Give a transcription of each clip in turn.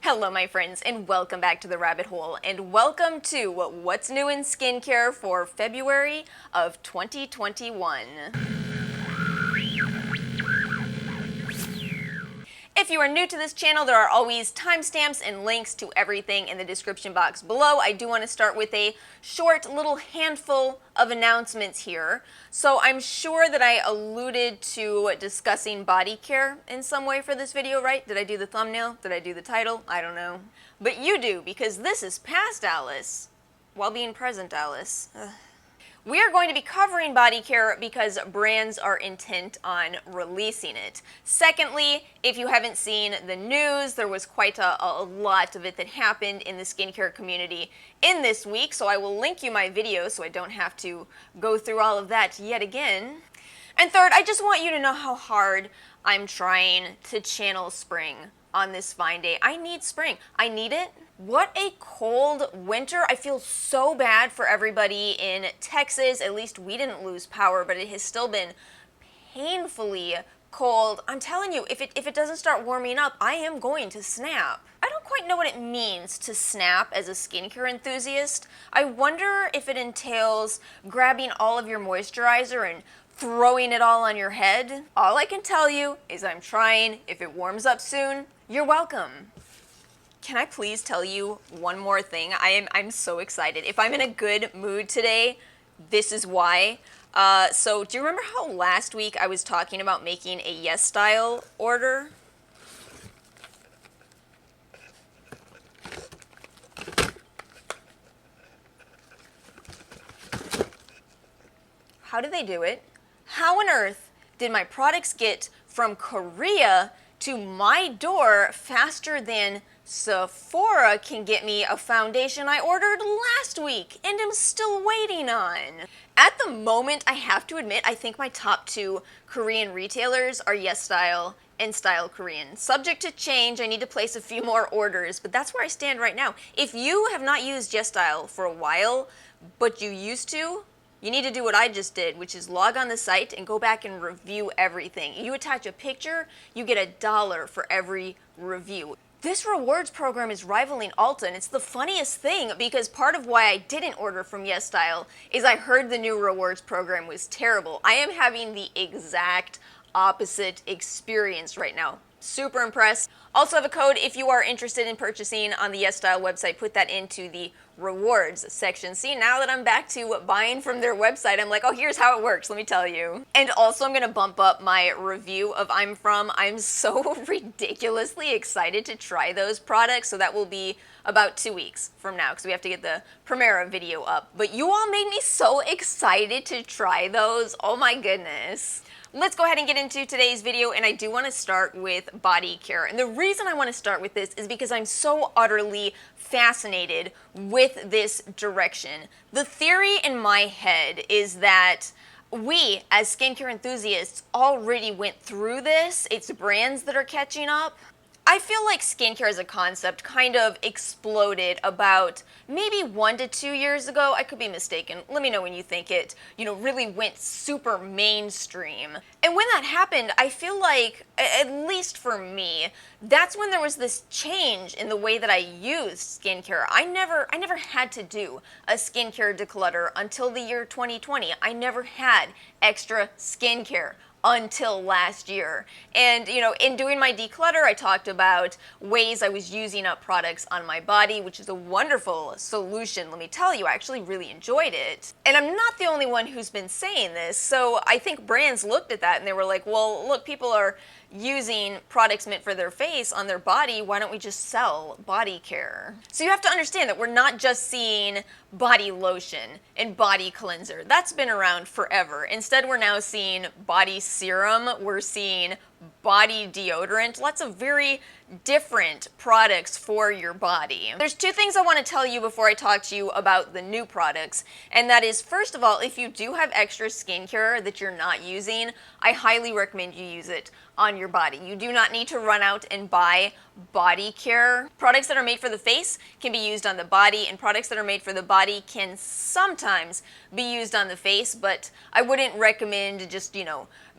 Hello my friends, and welcome back to the rabbit hole, and welcome to what's new in skincare for February of 2021. If you are new to this channel, there are always timestamps and links to everything in the description box below. I do want to start with a short little handful of announcements here. So I'm sure that I alluded to discussing body care in some way for this video, right? Did I do the thumbnail? Did I do the title? I don't know. But you do, because this is past Alice while being present Alice. We are going to be covering body care because brands are intent on releasing it. Secondly, if you haven't seen the news, there was quite a lot of it that happened in the skincare community in this week, so I will link you my video so I don't have to go through all of that yet again. And third, I just want you to know how hard I'm trying to channel spring on this fine day. I need spring. I need it. What a cold winter. I feel so bad for everybody in Texas. At least we didn't lose power, but it has still been painfully cold. I'm telling you, if it doesn't start warming up, I am going to snap. I don't quite know what it means to snap as a skincare enthusiast. I wonder if it entails grabbing all of your moisturizer and throwing it all on your head. All I can tell you is I'm trying. If it warms up soon, you're welcome. Can I please tell you one more thing? I'm so excited. If I'm in a good mood today, this is why. So do you remember how last week I was talking about making a Yes Style order? How did they do it? How on earth did my products get from Korea to my door faster than Sephora can get me a foundation I ordered last week and am still waiting on? At the moment, I have to admit, I think my top two Korean retailers are Yes Style and Style Korean. Subject to change, I need to place a few more orders, but that's where I stand right now. If you have not used Yes Style for a while, but you used to, you need to do what I just did, which is log on the site and go back and review everything. You attach a picture, you get $1 for every review. This rewards program is rivaling Ulta, and it's the funniest thing because part of why I didn't order from Yes Style is I heard the new rewards program was terrible. I am having the exact opposite experience right now. Super impressed. Also have a code if you are interested in purchasing on the Yes Style website. Put that into the rewards section. See, now that I'm back to buying from their website, I'm like, oh, here's how it works, let me tell you. And also I'm gonna bump up my review of I'm From. I'm so ridiculously excited to try those products, so that will be about 2 weeks from now because we have to get the Primera video up. But you all made me so excited to try those. Oh my goodness. Let's go ahead and get into today's video, and I do want to start with body care. And the reason I want to start with this is because I'm so utterly fascinated with this direction. The theory in my head is that we, as skincare enthusiasts, already went through this. It's brands that are catching up. I feel like skincare as a concept kind of exploded about maybe 1 to 2 years ago. I could be mistaken. Let me know when you think it, really went super mainstream. And when that happened, I feel like, at least for me, that's when there was this change in the way that I used skincare. I never had to do a skincare declutter until the year 2020. I never had extra skincare until last year. And in doing my declutter, I talked about ways I was using up products on my body, which is a wonderful solution. Let me tell you, I actually really enjoyed it. And I'm not the only one who's been saying this, so I think brands looked at that and they were like, well, look, people are using products meant for their face on their body, why don't we just sell body care? So you have to understand that we're not just seeing body lotion and body cleanser. That's been around forever. Instead, we're now seeing body serum, we're seeing body deodorant, lots of very different products for your body. There's two things I want to tell you before I talk to you about the new products, and that is, first of all, if you do have extra skincare that you're not using, I highly recommend you use it on your body. You do not need to run out and buy body care. Products that are made for the face can be used on the body, and products that are made for the body can sometimes be used on the face, but I wouldn't recommend just,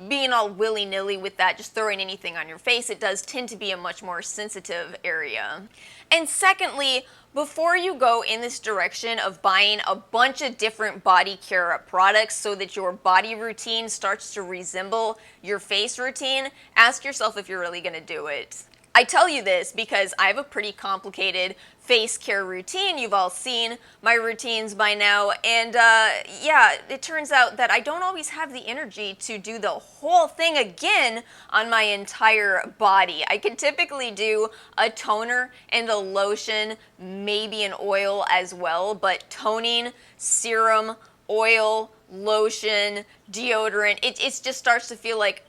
being all willy-nilly with that, just throwing anything on your face. It does tend to be a much more sensitive area. And secondly, before you go in this direction of buying a bunch of different body care products so that your body routine starts to resemble your face routine, ask yourself if you're really going to do it. I tell you this because I have a pretty complicated face care routine. You've all seen my routines by now, and yeah, it turns out that I don't always have the energy to do the whole thing again on my entire body. I can typically do a toner and a lotion, maybe an oil as well, but toning, serum, oil, lotion, deodorant, it just starts to feel like,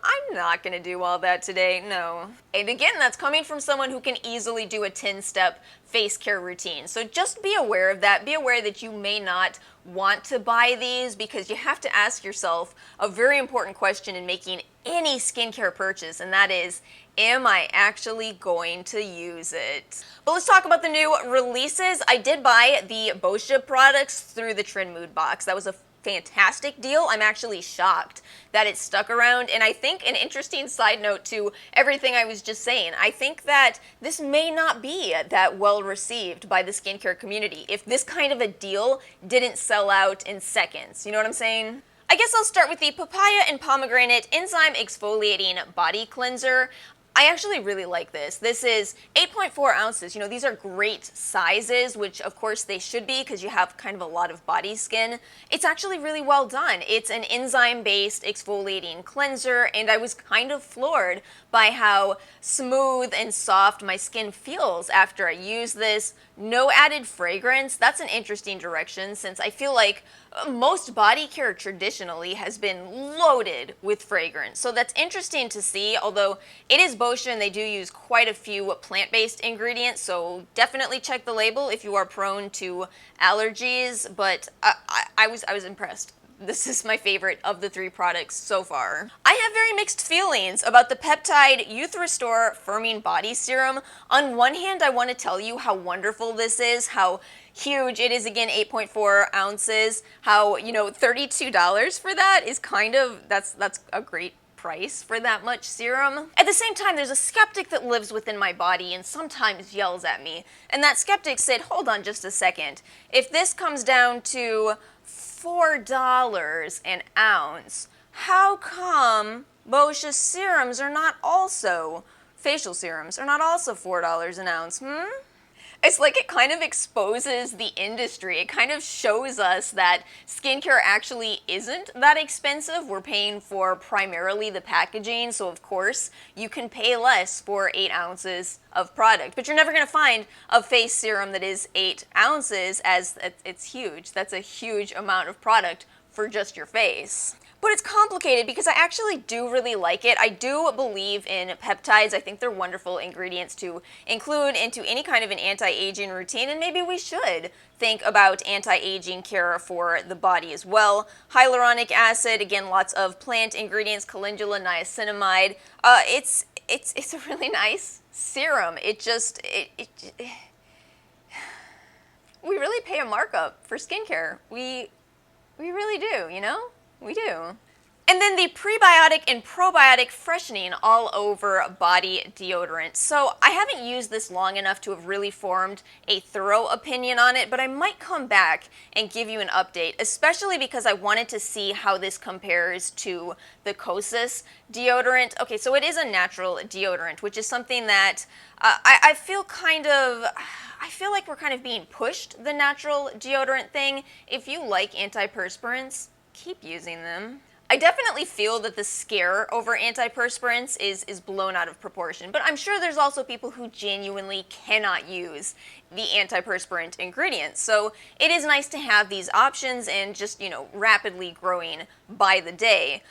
I'm not gonna do all that today, no. And again, that's coming from someone who can easily do a 10-step face care routine. So just be aware of that. Be aware that you may not want to buy these, because you have to ask yourself a very important question in making any skincare purchase, and that is, am I actually going to use it? But let's talk about the new releases. I did buy the Boscia products through the Trend Mood box. That was a fantastic deal. I'm actually shocked that it stuck around, and I think an interesting side note to everything I was just saying, I think that this may not be that well received by the skincare community if this kind of a deal didn't sell out in seconds. You know what I'm saying? I guess I'll start with the Papaya and Pomegranate Enzyme Exfoliating Body Cleanser. I actually really like this. This is 8.4 ounces. These are great sizes, which of course they should be because you have kind of a lot of body skin. It's actually really well done. It's an enzyme-based exfoliating cleanser, and I was kind of floored by how smooth and soft my skin feels after I use this. No added fragrance. That's an interesting direction, since I feel like most body care traditionally has been loaded with fragrance. So that's interesting to see, although it is Boscia and they do use quite a few plant-based ingredients, so definitely check the label if you are prone to allergies, but I was impressed. This is my favorite of the 3 products so far. I have very mixed feelings about the Peptide Youth Restore Firming Body Serum. On one hand, I want to tell you how wonderful this is, how huge it is, again, 8.4 ounces, how, $32 for that is kind of, that's a great price for that much serum. At the same time, there's a skeptic that lives within my body and sometimes yells at me, and that skeptic said, hold on just a second, if this comes down to $4 an ounce, how come Boscia serums are not also, facial serums are not also $4 an ounce, It's like it kind of exposes the industry. It kind of shows us that skincare actually isn't that expensive. We're paying for primarily the packaging, so of course you can pay less for 8 ounces of product. But you're never going to find a face serum that is 8 ounces, as it's huge. That's a huge amount of product for just your face. But it's complicated because I actually do really like it. I do believe in peptides. I think they're wonderful ingredients to include into any kind of an anti-aging routine, and maybe we should think about anti-aging care for the body as well. Hyaluronic acid, again, lots of plant ingredients, calendula, niacinamide. It's a really nice serum. We really pay a markup for skincare. We really do, We do. And then the Prebiotic and Probiotic Freshening All Over Body Deodorant. So I haven't used this long enough to have really formed a thorough opinion on it, but I might come back and give you an update, especially because I wanted to see how this compares to the Cactus deodorant. Okay, so it is a natural deodorant, which is something that I feel like we're kind of being pushed, the natural deodorant thing. If you like antiperspirants, keep using them. I definitely feel that the scare over antiperspirants is blown out of proportion, but I'm sure there's also people who genuinely cannot use the antiperspirant ingredients. So it is nice to have these options and just, rapidly growing by the day.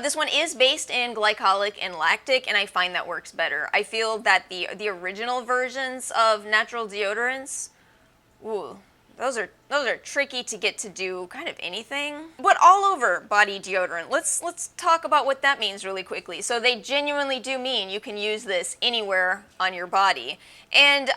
This one is based in glycolic and lactic, and I find that works better. I feel that the original versions of natural deodorants, those are Those are tricky to get to do kind of anything. But all over body deodorant. Let's talk about what that means really quickly. So they genuinely do mean you can use this anywhere on your body. And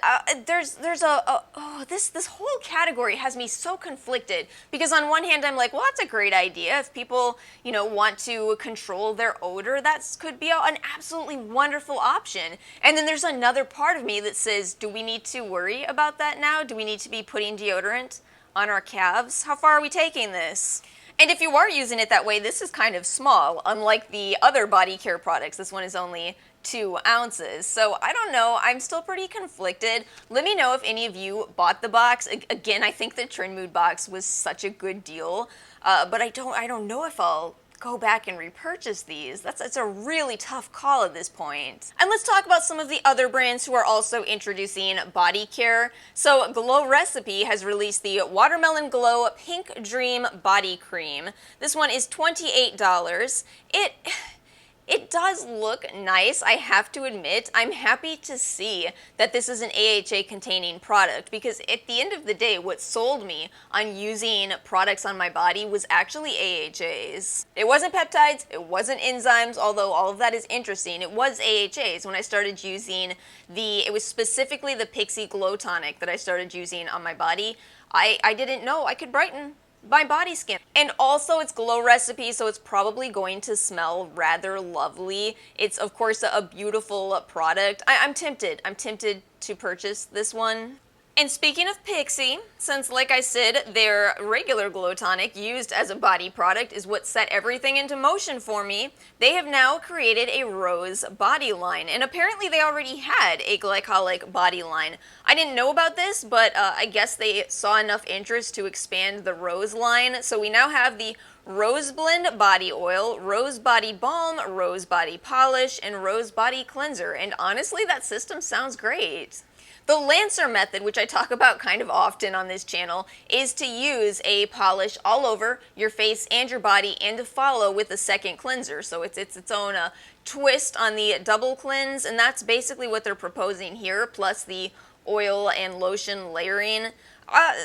this whole category has me so conflicted, because on one hand I'm like, well, that's a great idea. If people, want to control their odor, that could be an absolutely wonderful option. And then there's another part of me that says, do we need to worry about that now? Do we need to be putting deodorant on our calves? How far are we taking this? And if you are using it that way, this is kind of small, unlike the other body care products. This one is only 2 ounces. So I don't know, I'm still pretty conflicted. Let me know if any of you bought the box. Again, I think the Trend Mood box was such a good deal, but I don't know if I'll go back and repurchase these. It's a really tough call at this point. And let's talk about some of the other brands who are also introducing body care. So Glow Recipe has released the Watermelon Glow Pink Dream Body Cream. This one is $28. It does look nice, I have to admit. I'm happy to see that this is an AHA containing product, because at the end of the day, what sold me on using products on my body was actually AHAs. It wasn't peptides, it wasn't enzymes, although all of that is interesting. It was AHAs. When I started using it was specifically the Pixi Glow Tonic that I started using on my body. I didn't know I could brighten my body skin. And also it's Glow Recipe, so it's probably going to smell rather lovely. It's of course a beautiful product. I'm tempted to purchase this one. And speaking of Pixi, since like I said, their regular Glow Tonic used as a body product is what set everything into motion for me, they have now created a rose body line. And apparently they already had a glycolic body line. I didn't know about this, but I guess they saw enough interest to expand the rose line. So we now have the Rose Blend Body Oil, Rose Body Balm, Rose Body Polish, and Rose Body Cleanser. And honestly, that system sounds great. The Lancer method, which I talk about kind of often on this channel, is to use a polish all over your face and your body and to follow with a second cleanser. So it's its own twist on the double cleanse, and that's basically what they're proposing here, plus the oil and lotion layering.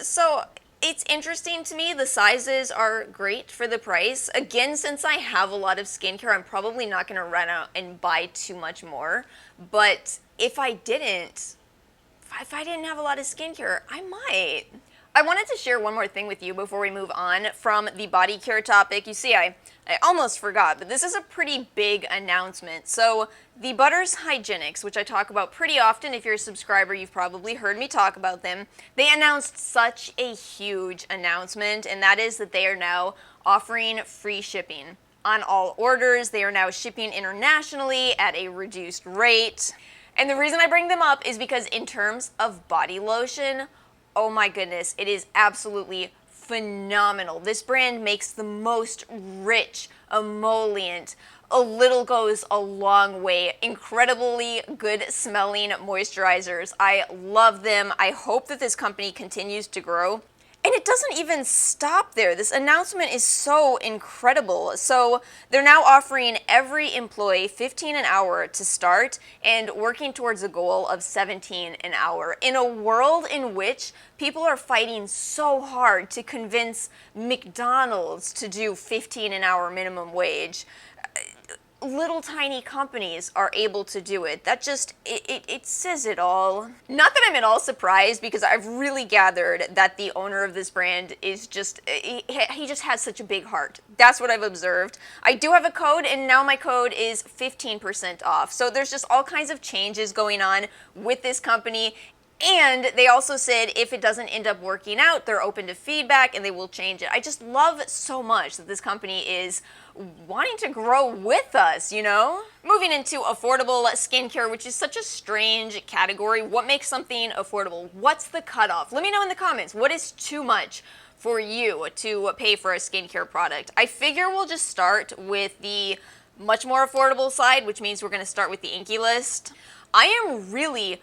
So it's interesting to me. The sizes are great for the price. Again, since I have a lot of skincare, I'm probably not going to run out and buy too much more. But if I didn't have a lot of skincare, I might. I wanted to share one more thing with you before we move on from the body care topic. You see, I almost forgot, but this is a pretty big announcement. So the Butters Hygienics, which I talk about pretty often, if you're a subscriber, you've probably heard me talk about them. They announced such a huge announcement, and that is that they are now offering free shipping on all orders. They are now shipping internationally at a reduced rate. And the reason I bring them up is because in terms of body lotion, oh my goodness, it is absolutely phenomenal. This brand makes the most rich, emollient, a little goes a long way, incredibly good smelling moisturizers. I love them. I hope that this company continues to grow. And it doesn't even stop there. This announcement is so incredible. So they're now offering every employee $15 an hour to start and working towards a goal of $17 an hour. In a world in which people are fighting so hard to convince McDonald's to do $15 an hour minimum wage, little tiny companies are able to do it. That just, it says it all. Not that I'm at all surprised, because I've really gathered that the owner of this brand is just, he just has such a big heart. That's what I've observed. I do have a code, and now my code is 15% off. So there's just all kinds of changes going on with this company. And they also said if it doesn't end up working out, they're open to feedback and they will change it. I just love so much that this company is wanting to grow with us, you know? Moving into affordable skincare, which is such a strange category. What makes something affordable? What's the cutoff? Let me know in the comments. What is too much for you to pay for a skincare product? I figure we'll just start with the much more affordable side, which means we're going to start with the Inkey List. I am really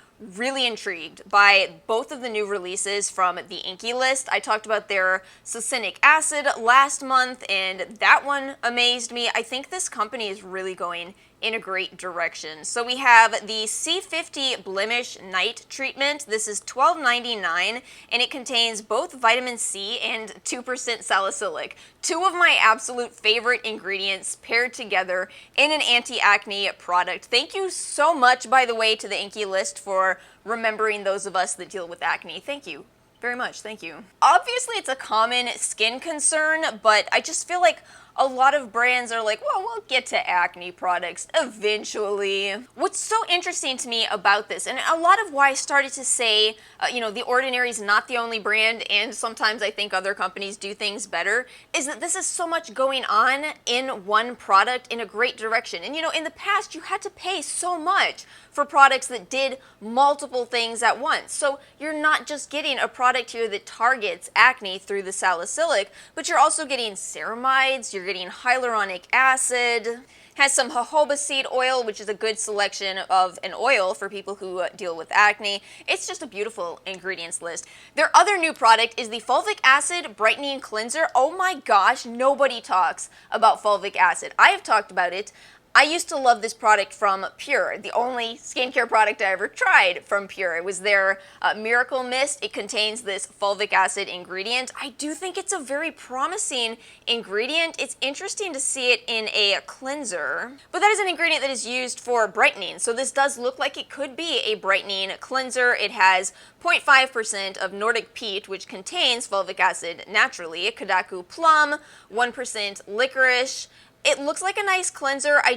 intrigued by both of the new releases from the Inkey List. I talked about their succinic acid last month, and that one amazed me. I think this company is really going in a great direction. So we have the C50 Blemish Night Treatment. This is $12.99 and it contains both vitamin C and 2% salicylic. Two of my absolute favorite ingredients paired together in an anti-acne product. Thank you so much, by the way, to the Inkey List for remembering those of us that deal with acne. Thank you very much. Thank you. Obviously, it's a common skin concern, but I just feel like a lot of brands are like, well, we'll get to acne products eventually. What's so interesting to me about this, and a lot of why I started to say, The Ordinary is not the only brand, and sometimes I think other companies do things better, is that this is so much going on in one product in a great direction. And in the past, you had to pay so much for products that did multiple things at once. So you're not just getting a product here that targets acne through the salicylic, but you're also getting ceramides, you're getting hyaluronic acid, has some jojoba seed oil, which is a good selection of an oil for people who deal with acne. It's just a beautiful ingredients list. Their other new product is the Fulvic Acid Brightening Cleanser. Oh my gosh, nobody talks about fulvic acid. I have talked about it. I used to love this product from Pure, the only skincare product I ever tried from Pure. It was their Miracle Mist. It contains this fulvic acid ingredient. I do think it's a very promising ingredient. It's interesting to see it in a cleanser, but that is an ingredient that is used for brightening. So this does look like it could be a brightening cleanser. It has 0.5% of Nordic peat, which contains fulvic acid naturally, Kadaku plum, 1% licorice. It looks like a nice cleanser. I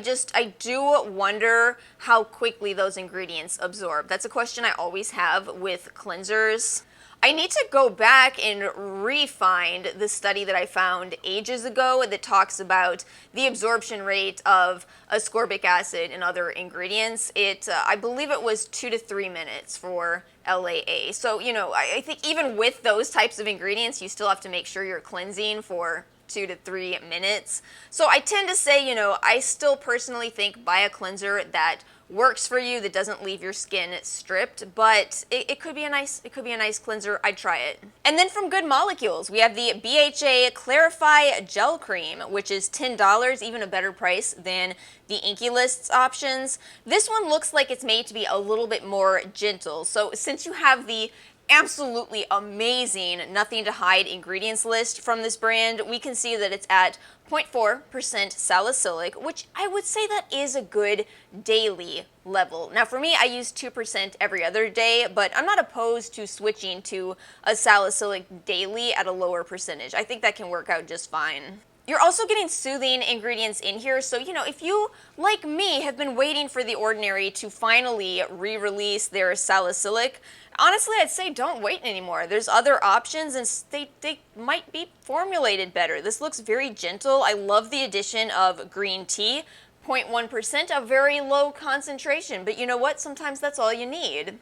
do wonder how quickly those ingredients absorb. That's a question I always have with cleansers. I need to go back and re-find the study that I found ages ago that talks about the absorption rate of ascorbic acid and other ingredients. I believe it was 2 to 3 minutes for LAA. So, I think even with those types of ingredients, you still have to make sure you're cleansing for 2 to 3 minutes. So I tend to say, I still personally think buy a cleanser that works for you, that doesn't leave your skin stripped, but it could be a nice cleanser. I'd try it. And then from Good Molecules, we have the BHA Clarify Gel Cream, which is $10, even a better price than the Inkey List's options. This one looks like it's made to be a little bit more gentle. So since you have the absolutely amazing Nothing to Hide ingredients list from this brand, we can see that it's at 0.4% salicylic, which I would say that is a good daily level. Now for me, I use 2% every other day, but I'm not opposed to switching to a salicylic daily at a lower percentage. I think that can work out just fine. You're also getting soothing ingredients in here, so if you, like me, have been waiting for The Ordinary to finally re-release their salicylic, honestly, I'd say don't wait anymore. There's other options, and they might be formulated better. This looks very gentle. I love the addition of green tea, 0.1%, a very low concentration, but you know what? Sometimes that's all you need.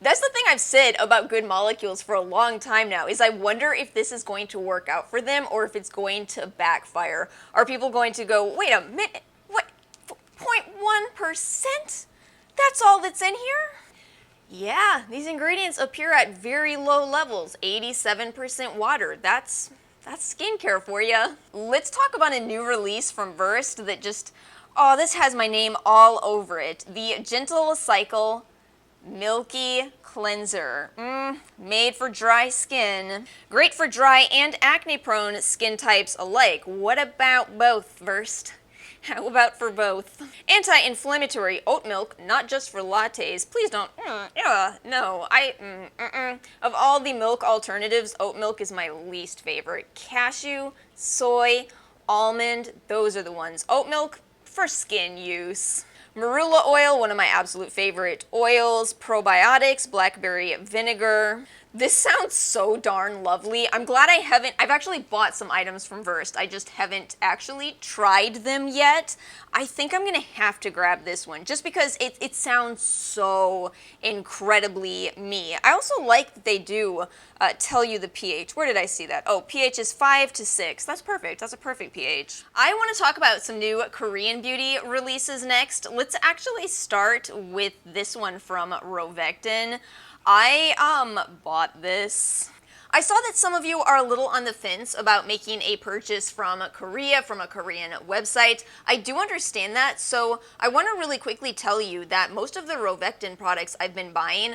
That's the thing I've said about Good Molecules for a long time now, is I wonder if this is going to work out for them or if it's going to backfire. Are people going to go, wait a minute, what, 0.1%? That's all that's in here? Yeah, these ingredients appear at very low levels, 87% water. That's skincare for you. Let's talk about a new release from Versed that just, this has my name all over it. The Gentle Cycle Milky Cleanser. Made for dry skin. Great for dry and acne-prone skin types alike. What about both, Versed? How about for both? Anti-inflammatory oat milk, not just for lattes. Please don't. No. Of all the milk alternatives, oat milk is my least favorite. Cashew, soy, almond, those are the ones. Oat milk for skin use. Marula oil, one of my absolute favorite oils. Probiotics, blackberry vinegar. This sounds so darn lovely. I'm glad I've actually bought some items from Versed. I just haven't actually tried them yet. I think I'm gonna have to grab this one just because it sounds so incredibly me. I also like that they do tell you the pH. Where did I see that? Oh, pH is 5 to 6. That's perfect. That's a perfect pH. I want to talk about some new Korean beauty releases next. Let's actually start with this one from Rovectin. I bought this. I saw that some of you are a little on the fence about making a purchase from Korea, from a Korean website. I do understand that, so I want to really quickly tell you that most of the Rovectin products I've been buying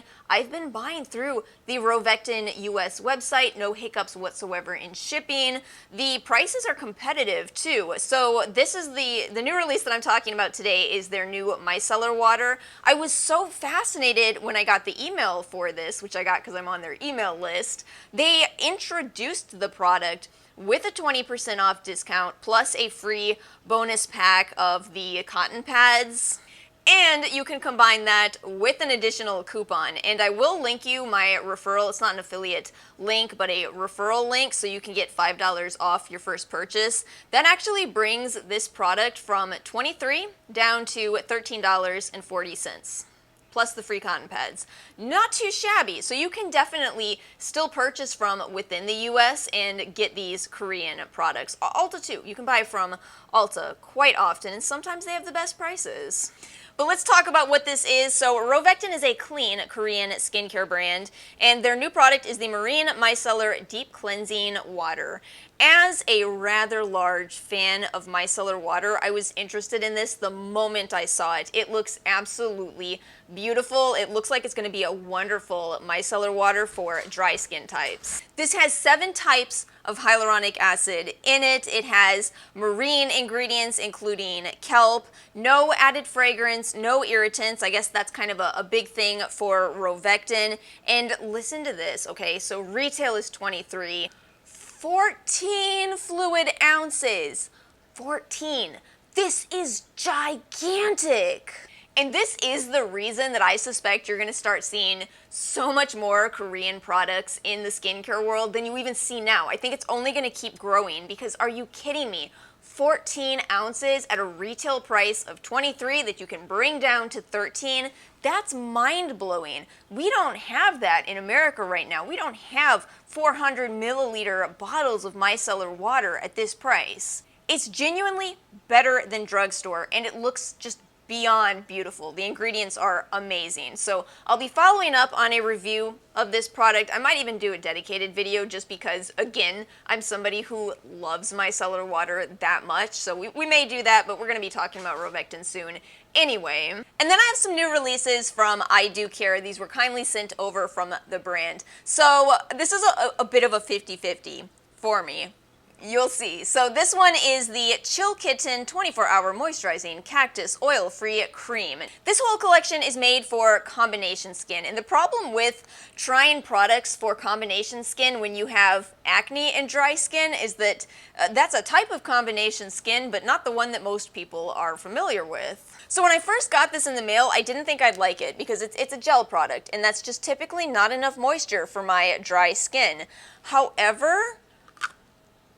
through the Rovectin US website, no hiccups whatsoever in shipping. The prices are competitive too. So this is the new release that I'm talking about today is their new Micellar water. I was so fascinated when I got the email for this, which I got because I'm on their email list. They introduced the product with a 20% off discount plus a free bonus pack of the cotton pads. And you can combine that with an additional coupon. And I will link you my referral. It's not an affiliate link, but a referral link, so you can get $5 off your first purchase. That actually brings this product from $23 down to $13.40. Plus the free cotton pads. Not too shabby, so you can definitely still purchase from within the US and get these Korean products. Ulta too, you can buy from Ulta quite often, and sometimes they have the best prices. But let's talk about what this is. So Rovectin is a clean Korean skincare brand, and their new product is the Marine Micellar Deep Cleansing Water. As a rather large fan of micellar water, I was interested in this the moment I saw it. It looks absolutely beautiful. It looks like it's going to be a wonderful micellar water for dry skin types. This has 7 types of hyaluronic acid in it. It has marine ingredients including kelp, no added fragrance, no irritants. I guess that's kind of a big thing for Rovectin. And listen to this, okay? So retail is $23. 14 fluid ounces. 14. This is gigantic. And this is the reason that I suspect you're going to start seeing so much more Korean products in the skincare world than you even see now. I think it's only going to keep growing because are you kidding me? 14 ounces at a retail price of $23 that you can bring down to $13. That's mind-blowing. We don't have that in America right now. We don't have 400 milliliter bottles of micellar water at this price. It's genuinely better than drugstore, and it looks just beyond beautiful. The ingredients are amazing. So I'll be following up on a review of this product. I might even do a dedicated video just because, again, I'm somebody who loves micellar water that much. So we may do that, but we're going to be talking about Rovectin soon anyway. And then I have some new releases from I Do Care. These were kindly sent over from the brand. So this is a bit of a 50-50 for me. You'll see. So this one is the Chill Kitten 24-Hour Moisturizing Cactus Oil-Free Cream. This whole collection is made for combination skin, and the problem with trying products for combination skin when you have acne and dry skin is that that's a type of combination skin, but not the one that most people are familiar with. So when I first got this in the mail, I didn't think I'd like it because it's a gel product, and that's just typically not enough moisture for my dry skin. However,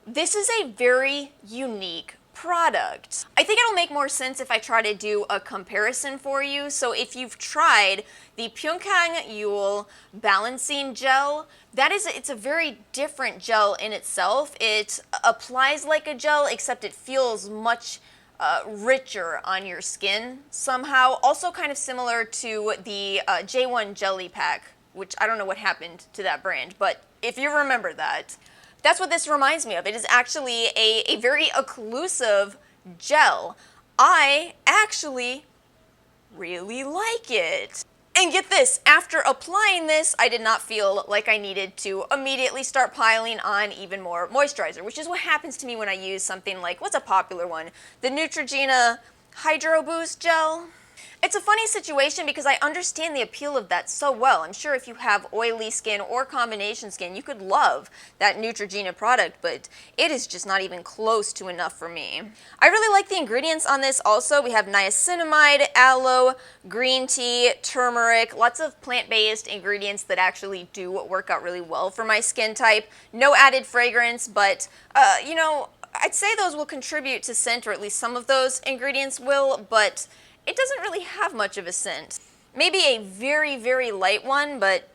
this is a very unique product. I think it'll make more sense if I try to do a comparison for you. So if you've tried the Pyeongkang Yule Balancing Gel, it's a very different gel in itself. It applies like a gel, except it feels much richer on your skin somehow. Also kind of similar to the J1 Jelly Pack, which I don't know what happened to that brand, but if you remember that, that's what this reminds me of. It is actually a very occlusive gel. I actually really like it. And get this, after applying this, I did not feel like I needed to immediately start piling on even more moisturizer, which is what happens to me when I use something like, what's a popular one? The Neutrogena Hydro Boost Gel. It's a funny situation because I understand the appeal of that so well. I'm sure if you have oily skin or combination skin, you could love that Neutrogena product, but it is just not even close to enough for me. I really like the ingredients on this also. We have niacinamide, aloe, green tea, turmeric, lots of plant-based ingredients that actually do work out really well for my skin type. No added fragrance, but, you know, I'd say those will contribute to scent, or at least some of those ingredients will, but it doesn't really have much of a scent. Maybe a very, very light one, but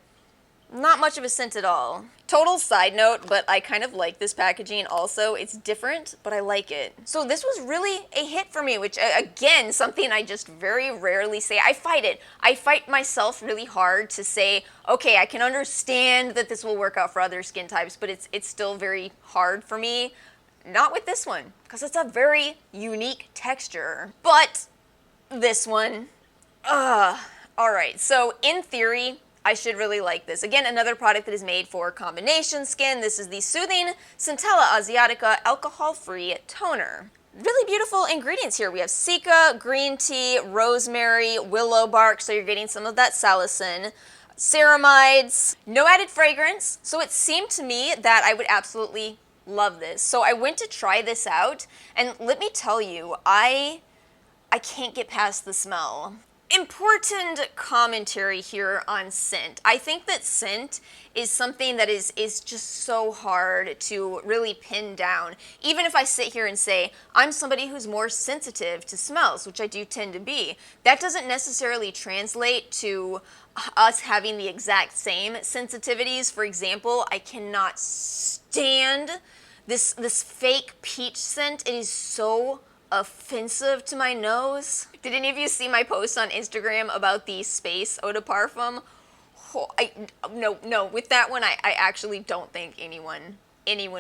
Not much of a scent at all. Total side note, but I kind of like this packaging also. It's different, but I like it. So this was really a hit for me, which again, something I just very rarely say. I fight it. I fight myself really hard to say, okay, I can understand that this will work out for other skin types, but it's still very hard for me. Not with this one, because it's a very unique texture. But this one, alright, so in theory, I should really like this. Again, another product that is made for combination skin. This is the Soothing Centella Asiatica Alcohol-Free Toner. Really beautiful ingredients here. We have cica, green tea, rosemary, willow bark, so you're getting some of that salicin, ceramides, no added fragrance, so it seemed to me that I would absolutely love this. So I went to try this out, and let me tell you, I can't get past the smell. Important commentary here on scent. I think that scent is something that is just so hard to really pin down. Even if I sit here and say, I'm somebody who's more sensitive to smells, which I do tend to be, that doesn't necessarily translate to us having the exact same sensitivities. For example, I cannot stand this fake peach scent. It is so offensive to my nose. Did any of you see my post on Instagram about the Space Eau de Parfum? Oh, no, with that one, I actually don't think anyone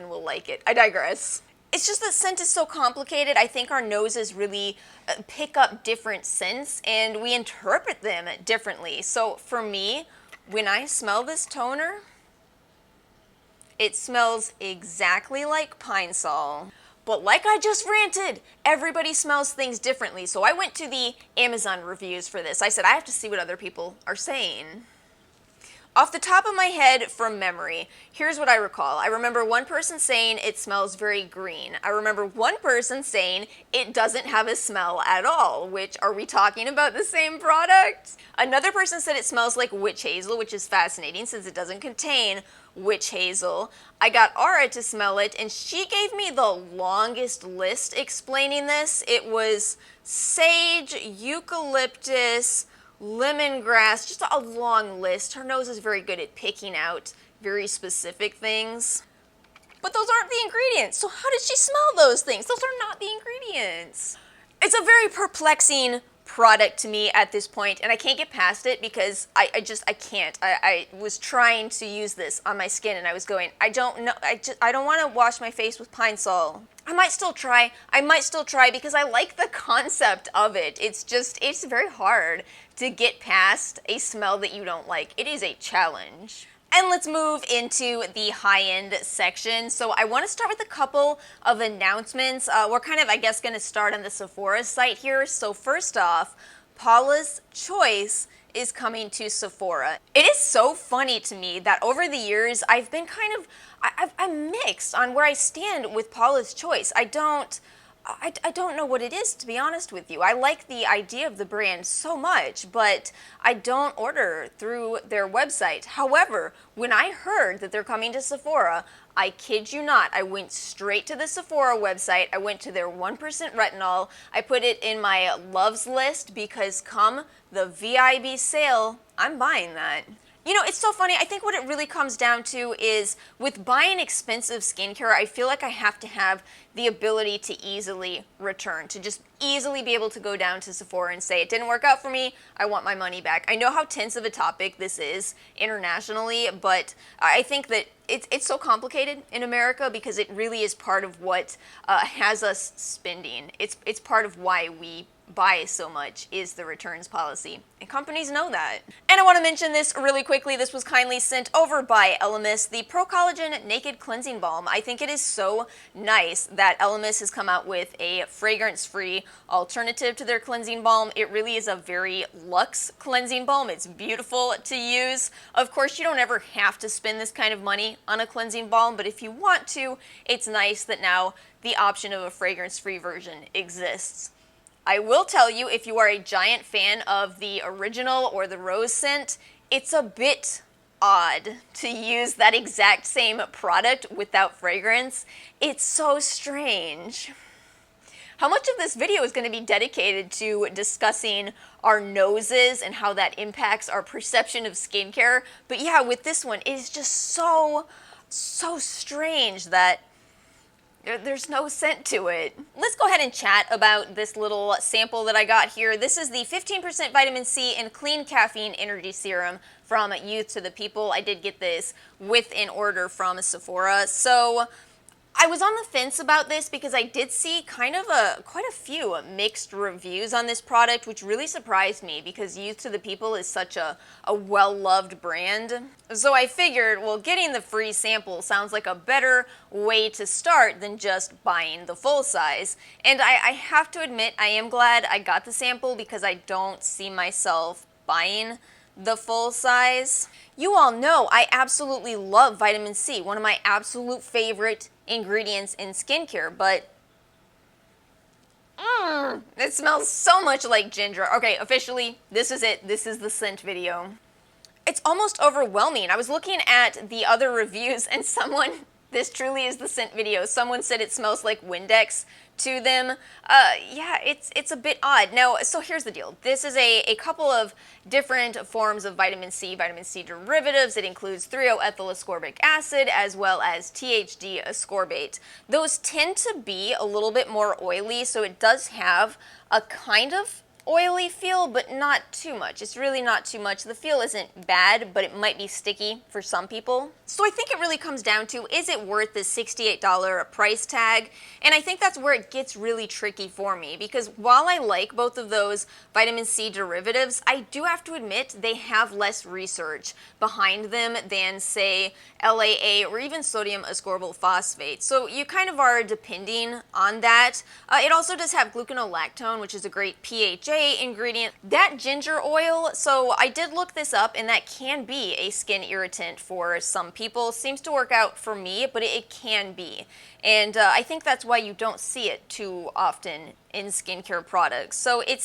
will like it. I digress. It's just that scent is so complicated. I think our noses really pick up different scents and we interpret them differently. So for me, when I smell this toner, it smells exactly like Pine Sol. But like I just ranted, everybody smells things differently. So I went to the Amazon reviews for this. I said, I have to see what other people are saying. Off the top of my head, from memory, here's what I recall. I remember one person saying it smells very green. I remember one person saying it doesn't have a smell at all, which, are we talking about the same product? Another person said it smells like witch hazel, which is fascinating since it doesn't contain witch hazel. I got Aura to smell it, and she gave me the longest list explaining this. It was sage, eucalyptus, lemongrass, just a long list. Her nose is very good at picking out very specific things. But those aren't the ingredients. So how did she smell those things? Those are not the ingredients. It's a very perplexing product to me at this point, and I can't get past it because I can't. I was trying to use this on my skin and I was going, I don't know, I don't want to wash my face with Pine Sol. I might still try because I like the concept of it. It's very hard to get past a smell that you don't like. It is a challenge. And let's move into the high-end section. So I want to start with a couple of announcements. We're kind of, I guess, going to start on the Sephora site here. So first off, Paula's Choice is coming to Sephora. It is so funny to me that over the years, I've been I'm mixed on where I stand with Paula's Choice. I don't know what it is, to be honest with you. I like the idea of the brand so much, but I don't order through their website. However, when I heard that they're coming to Sephora, I kid you not, I went straight to the Sephora website. I went to their 1% retinol. I put it in my loves list because come the VIB sale, I'm buying that. You know, it's so funny. I think what it really comes down to is with buying expensive skincare, I feel like I have to have the ability to easily return, to just easily be able to go down to Sephora and say, it didn't work out for me, I want my money back. I know how tense of a topic this is internationally, but I think that it's so complicated in America because it really is part of what has us spending. It's part of why we buy so much is the returns policy, and companies know that. And I want to mention this really quickly. This was kindly sent over by Elemis, the Pro Collagen Naked Cleansing Balm. I think it is so nice that Elemis has come out with a fragrance-free alternative to their cleansing balm. It really is a very luxe cleansing balm. It's beautiful to use. Of course, you don't ever have to spend this kind of money on a cleansing balm, but if you want to, it's nice that now the option of a fragrance-free version exists. I will tell you, if you are a giant fan of the original or the rose scent, it's a bit odd to use that exact same product without fragrance. It's so strange. how much of this video is going to be dedicated to discussing our noses and how that impacts our perception of skincare. But yeah, with this one, it is just so strange that there's no scent to it. Let's go ahead and chat about this little sample that I got here. This is the 15% vitamin C and clean caffeine energy serum from Youth to the People. I did get this with an order from Sephora. So I was on the fence about this because I did see quite a few mixed reviews on this product, which really surprised me because Youth to the People is such a well-loved brand. So I figured, well, getting the free sample sounds like a better way to start than just buying the full size. And I have to admit, I am glad I got the sample because I don't see myself buying the full size. You all know I absolutely love vitamin C, one of my absolute favorite ingredients in skincare, but it smells so much like ginger. Okay, officially, this is it. This is the scent video. It's almost overwhelming. I was looking at the other reviews and this truly is the scent video. Someone said it smells like Windex to them. Yeah, it's a bit odd. Now, so here's the deal. This is a couple of different forms of vitamin C derivatives. It includes 3-O-ethyl ascorbic acid as well as THD ascorbate. Those tend to be a little bit more oily, so it does have a kind of oily feel, but not too much. It's really not too much. The feel isn't bad, but it might be sticky for some people. So I think it really comes down to, is it worth the $68 price tag? And I think that's where it gets really tricky for me, because while I like both of those vitamin C derivatives, I do have to admit they have less research behind them than, say, LAA or even sodium ascorbyl phosphate. So you kind of are depending on that. It also does have gluconolactone, which is a great PHA ingredient. That ginger oil, so I did look this up, and that can be a skin irritant for some people. Seems to work out for me, but it can be. And I think that's why you don't see it too often in skincare products. So it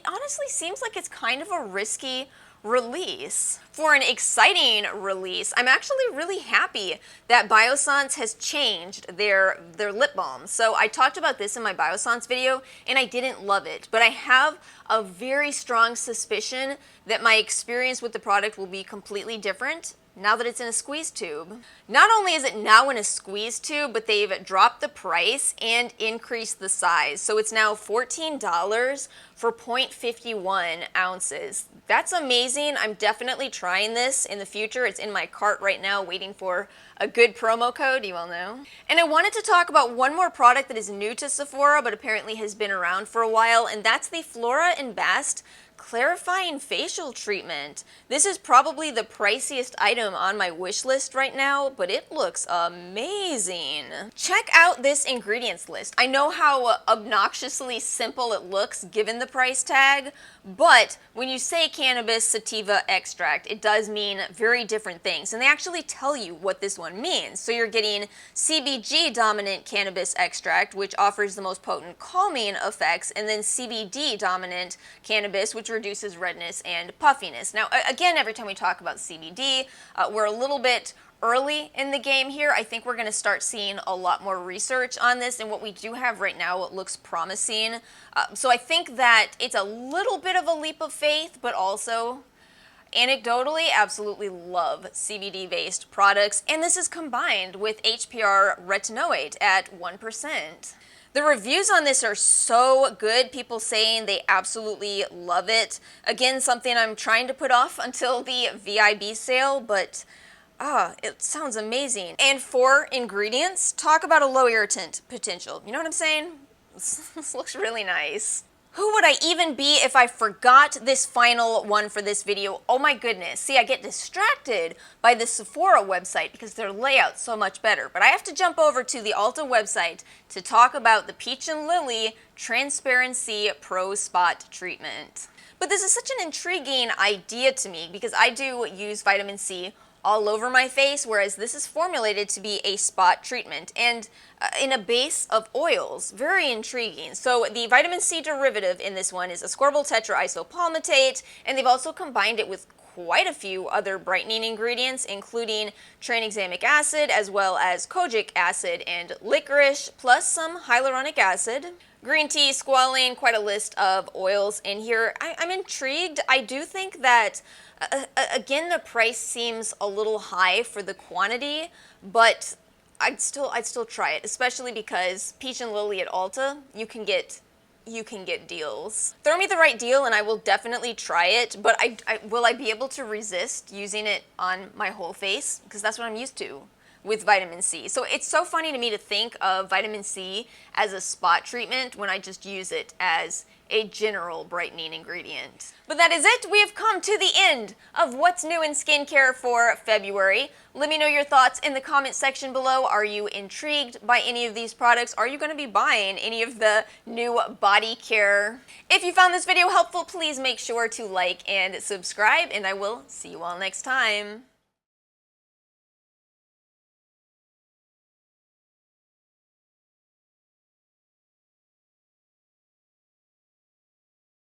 honestly seems like it's kind of a risky release. For an exciting release, I'm actually really happy that Biossance has changed their lip balm. So I talked about this in my Biossance video, and I didn't love it, but I have a very strong suspicion that my experience with the product will be completely different now that it's in a squeeze tube. Not only is it now in a squeeze tube, but they've dropped the price and increased the size. So it's now $14 for 0.51 ounces. That's amazing. I'm definitely trying this in the future. It's in my cart right now, waiting for a good promo code, you all know. And I wanted to talk about one more product that is new to Sephora, but apparently has been around for a while, and that's the Flora and Bast Clarifying Facial Treatment. This is probably the priciest item on my wish list right now, but it looks amazing. Check out this ingredients list. I know how obnoxiously simple it looks given the price tag, but when you say cannabis sativa extract, it does mean very different things, and they actually tell you what this one means. So you're getting CBG dominant cannabis extract, which offers the most potent calming effects, and then CBD dominant cannabis, which reduces redness and puffiness. Now, again, every time we talk about CBD, we're a little bit early in the game here. I think we're going to start seeing a lot more research on this, and what we do have right now, it looks promising. So I think that it's a little bit of a leap of faith, but also anecdotally, absolutely love CBD-based products, and this is combined with HPR retinoate at 1%. The reviews on this are so good, people saying they absolutely love it. Again, something I'm trying to put off until the VIB sale, but it sounds amazing. And for ingredients, talk about a low irritant potential. You know what I'm saying? This looks really nice. Who would I even be if I forgot this final one for this video? Oh my goodness. See, I get distracted by the Sephora website because their layout's so much better. But I have to jump over to the Ulta website to talk about the Peach and Lily Transparency Pro Spot Treatment. But this is such an intriguing idea to me because I do use vitamin C all over my face, whereas this is formulated to be a spot treatment and in a base of oils. Very intriguing. So the vitamin C derivative in this one is ascorbyl tetraisopalmitate, and they've also combined it with quite a few other brightening ingredients, including tranexamic acid, as well as kojic acid and licorice, plus some hyaluronic acid. Green tea, squalene, quite a list of oils in here. I'm intrigued. I do think that, again, the price seems a little high for the quantity, but I'd still try it, especially because Peach and Lily at Ulta, you can get deals. Throw me the right deal and I will definitely try it, but will I be able to resist using it on my whole face? Because that's what I'm used to with vitamin C. So it's so funny to me to think of vitamin C as a spot treatment when I just use it as a general brightening ingredient. But that is it. We have come to the end of what's new in skincare for February. Let me know your thoughts in the comment section below. Are you intrigued by any of these products? Are you going to be buying any of the new body care? If you found this video helpful, please make sure to like and subscribe, and I will see you all next time.